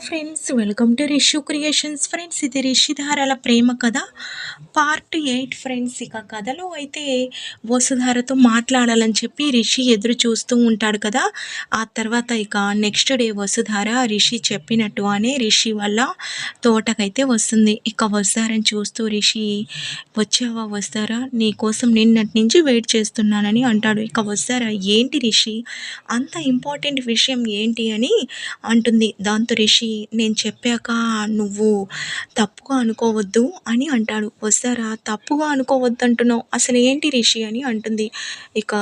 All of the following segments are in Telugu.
Friends, welcome to Rishu creations. Friends, ఇది రిషిధారల ప్రేమ కథ పార్ట్ 8. ఫ్రెండ్స్, ఇక కథలో అయితే వసుధారతో మాట్లాడాలని చెప్పి రిషి ఎదురు చూస్తూ ఉంటాడు కదా. ఆ తర్వాత ఇక నెక్స్ట్ డే వసుధార రిషి చెప్పినట్టు అనే రిషి వల్ల తోటకైతే వస్తుంది. ఇక వసుధారని చూస్తూ రిషి, వచ్చావా వసుధార, నీకోసం నిన్నటి నుంచి వెయిట్ చేస్తున్నానని అంటాడు. ఇక వసుధార, ఏంటి రిషి, అంత ఇంపార్టెంట్ విషయం ఏంటి అని అంటుంది. దాంతో రిషి, నేను చెప్పాక నువ్వు తప్పుగా అనుకోవద్దు అని అంటాడు. వస్తారా, తప్పుగా అనుకోవద్దు అంటున్నావు, అసలు ఏంటి రిషి అని అంటుంది. ఇక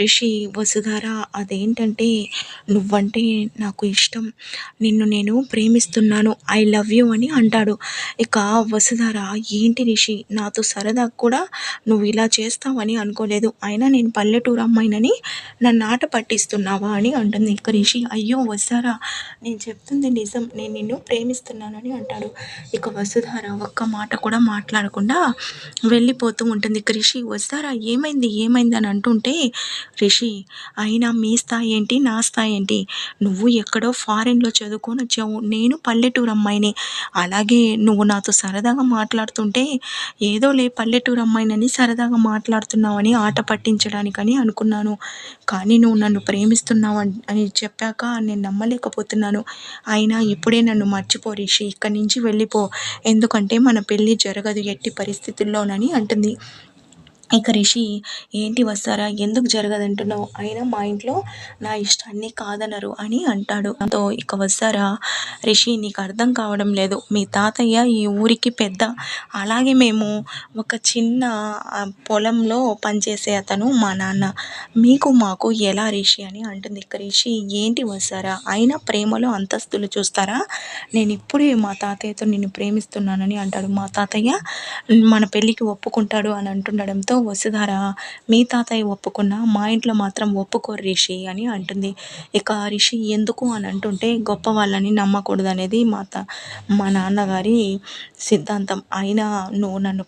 రిషి, వసుధార, అదేంటంటే నువ్వంటే నాకు ఇష్టం, నిన్ను నేను ప్రేమిస్తున్నాను, ఐ లవ్ యూ అని అంటాడు. ఇక వసుధార, ఏంటి రిషి, నాతో సరదా కూడా నువ్వు ఇలా చేస్తావని అనుకోలేదు, అయినా నేను పల్లెటూరు అమ్మాయినని నన్ను ఆట పట్టిస్తున్నావా అని అంటుంది. ఇక రిషి, అయ్యో వసుధార, నేను చెప్తుంది నిజం, నేను నిన్ను ప్రేమిస్తున్నానని అంటాడు. ఇక వసుధార ఒక్క మాట కూడా మాట్లాడకుండా వెళ్ళిపోతూ ఉంటుంది. ఇక రిషి, వసుధార ఏమైంది ఏమైంది అని అంటుంటే, రిషి, అయినా మీ స్థాయి ఏంటి నా స్థాయి ఏంటి, నువ్వు ఎక్కడో ఫారెన్లో చదువుకొని వచ్చావు, నేను పల్లెటూరు అమ్మాయిని, అలాగే నువ్వు నాతో సరదాగా మాట్లాడుతుంటే ఏదోలే పల్లెటూరు అమ్మాయినని సరదాగా మాట్లాడుతున్నావని ఆట పట్టించడానికని అనుకున్నాను, కానీ నువ్వు నన్ను ప్రేమిస్తున్నావు అని చెప్పాక నేను నమ్మలేకపోతున్నాను, అయినా ఇప్పుడే నన్ను మర్చిపో రిషి, ఇక్కడి నుంచి వెళ్ళిపో, ఎందుకంటే మన పెళ్ళి జరగదు ఎట్టి పరిస్థితుల్లోనని అంటుంది. ఇక రిషి, ఏంటి వస్తారా, ఎందుకు జరగదంటున్నావు, అయినా మా ఇంట్లో నా ఇష్టాన్ని కాదనరు అని అంటాడు. దాంతో ఇక వస్తారా, రిషి నీకు అర్థం కావడం లేదు, మీ తాతయ్య ఈ ఊరికి పెద్ద, అలాగే మేము ఒక చిన్న పొలంలో పనిచేసే అతను మా నాన్న, మీకు మాకు ఎలా రిషి అని అంటుంది. ఇక రిషి, ఏంటి వస్తారా, అయినా ప్రేమలో అంతస్తులు చూస్తారా, నేను ఇప్పుడే మా తాతయ్యతో నిన్ను ప్రేమిస్తున్నానని అంటాడు. మా తాతయ్య మన పెళ్ళికి ఒప్పుకుంటాడు అని అంటుండడంతో వసుధార, మీ తాతయ్య ఒప్పుకున్నా మా ఇంట్లో మాత్రం ఒప్పుకోరు రిషి అని అంటుంది. ఇక రిషి ఎందుకు అని అంటుంటే, గొప్ప వాళ్ళని నమ్మకూడదు అనేది మా నాన్నగారి సిద్ధాంతం, అయినా నువ్వు నన్ను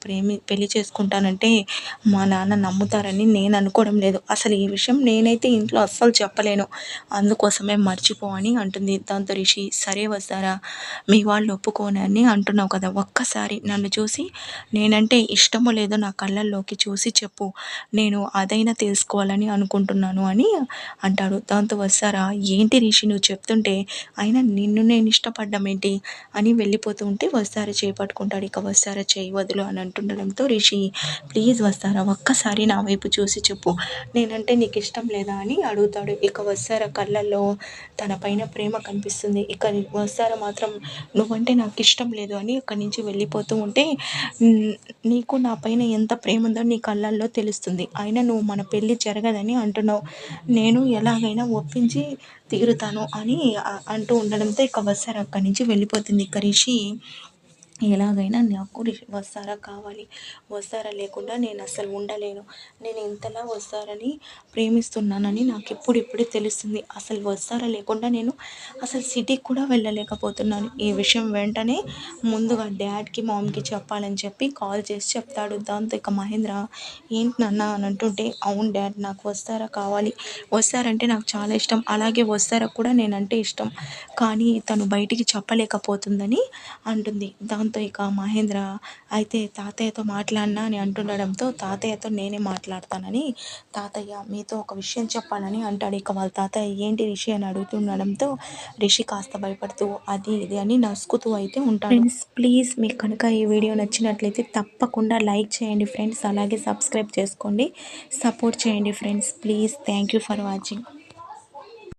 పెళ్లి చేసుకుంటానంటే మా నాన్న నమ్ముతారని నేను అనుకోవడం లేదు, అసలు ఈ విషయం నేనైతే ఇంట్లో అస్సలు చెప్పలేను, అందుకోసమే మర్చిపో అని అంటుంది. దాంతో రిషి, సరే వస్తారా, మీ వాళ్ళు ఒప్పుకోనని అంటున్నావు కదా, ఒక్కసారి నన్ను చూసి నేనంటే ఇష్టమో లేదో నా కళ్ళల్లోకి చూసి చెప్పు, నేను అదైనా తెలుసుకోవాలని అనుకుంటున్నాను అని అంటాడు. దాంతో వస్తారా, ఏంటి రిషి నువ్వు చెప్తుంటే, అయినా నిన్ను నేను ఇష్టపడ్డం ఏంటి అని వెళ్ళిపోతూ ఉంటే వస్తారా చేపట్టుకుంటాడు. ఇక వస్తారా చేయి వదులు అని అంటుండడంతో రిషి, ప్లీజ్ వస్తారా, ఒక్కసారి నా వైపు చూసి చెప్పు, నేనంటే నీకు ఇష్టం లేదా అని అడుగుతాడు. ఇక వస్తారా కళ్ళల్లో తన పైన ప్రేమ కనిపిస్తుంది. ఇక వస్తారా మాత్రం నువ్వంటే నాకు ఇష్టం లేదు అని అక్కడి నుంచి వెళ్ళిపోతూ ఉంటే, నీకు నా పైన ఎంత ప్రేమ ఉందో నీ కళ్ళల్లో తెలుస్తుంది, అయినా నువ్వు మన పెళ్ళి జరగదని అంటున్నావు, నేను ఎలాగైనా ఒప్పించి తీరుతాను అని అంటూ ఉండడంతో ఇక వస్తారు అక్కడి నుంచి వెళ్ళిపోతుంది. ఇక రిషి, ఎలాగైనా నాకు వస్తారా కావాలి, వస్తారా లేకుండా నేను అసలు ఉండలేను, నేను ఇంతలా వస్తారని ప్రేమిస్తున్నానని నాకు ఇప్పుడిప్పుడే తెలుస్తుంది, అసలు వస్తారా లేకుండా నేను అసలు సిటీకి కూడా వెళ్ళలేకపోతున్నాను, ఈ విషయం వెంటనే ముందుగా డాడ్కి మామ్కి చెప్పాలని చెప్పి కాల్ చేసి చెప్తాడు. దాంతో ఇక మహేంద్ర, ఏంటి నాన్న అని అంటుంటే, అవును డాడ్, నాకు వస్తారా కావాలి, వస్తారంటే నాకు చాలా ఇష్టం, అలాగే వస్తారా కూడా నేనంటే ఇష్టం, కానీ తను బయటికి చెప్పలేకపోతుందని అంటుంది. దాంతో ఇక మహేంద్ర, అయితే తాతయ్యతో మాట్లాడినా అని అంటుండడంతో, తాతయ్యతో నేనే మాట్లాడతానని, తాతయ్య మీతో ఒక విషయం చెప్పాలని అంటాడు. ఇక వాళ్ళ తాతయ్య, ఏంటి రిషి అని అడుగుతుండడంతో రిషి కాస్త భయపడుతూ అది ఇది అని నసుకుతూ అయితే ఉంటాడు. ఫ్రెండ్స్, ప్లీజ్ మీకు కనుక ఈ వీడియో నచ్చినట్లయితే తప్పకుండా లైక్ చేయండి ఫ్రెండ్స్, అలాగే సబ్స్క్రైబ్ చేసుకోండి, సపోర్ట్ చేయండి friends, please, thank you for watching.